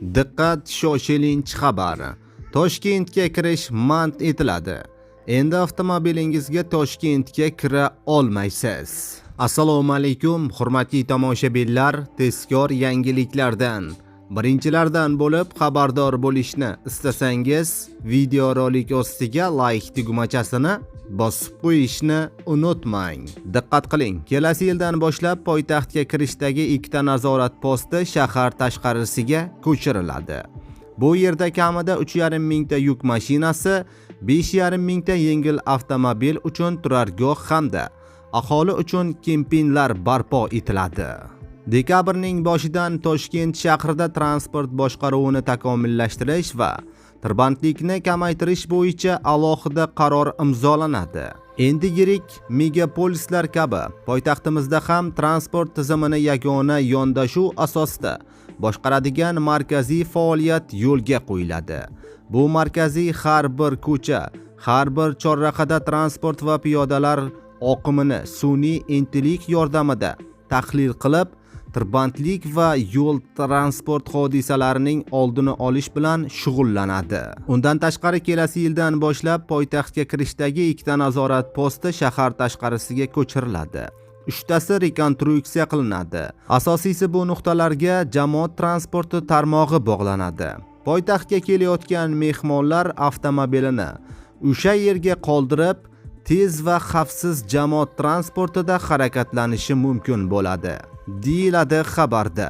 Diqqat, shoshilinch xabar. Toshkentga kirish man etiladi. Endi avtomobilingizga Toshkentga kira olmaysiz. Assalomu alaykum, hurmatli tomoshabinlar, tezkor yangiliklardan birinchilardan bo'lib xabardor bo'lishni istasangiz, videorolik ostiga like tugmachasini bosib qo'yishni unutmang. Diqqat qiling, kelasi yildan boshlab poytaxtga kirishdagi ikkita nazorat posti shahar tashqarisiga ko'chiriladi. Bu yerda kamida 3,5 mingta yuk mashinasi, 5,5 mingta yengil avtomobil uchun turargoh hamda aholi uchun kempinglar barpo etiladi. Dekabrning boshidan Toshkent shahrida transport boshqaruvini takomillashtirish va tirbandlikni kamaytirish bo'yicha alohida qaror imzolanadi. Endi yirik megapolislar kabi poytaxtimizda ham transport tizimini yagona yondashuv asosida boshqaradigan markaziy faoliyat yo'lga qo'yiladi. Bu markaziy har bir ko'cha, har bir chorrahada transport va piyodalar oqimini sun'iy intellekt yordamida tahlil qilib, tirbandlik va yo'l transport hodisalarining oldini olish bilan shug'ullanadi. Undan tashqari kelasi yildan boshlab poytaxtga kirishdagi ikkita nazorat posti shahar tashqarisiga ko'chiriladi. 3tasi rekonstruksiya qilinadi. Asosiysi bu nuqtalarga jamoat transporti tarmog'i bog'lanadi. Poytaxtga kelayotgan mehmonlar avtomobilini o'sha yerga qoldirib, tez va xavfsiz jamoat transportida harakatlanishi mumkin bo'ladi, deyiladi xabarda.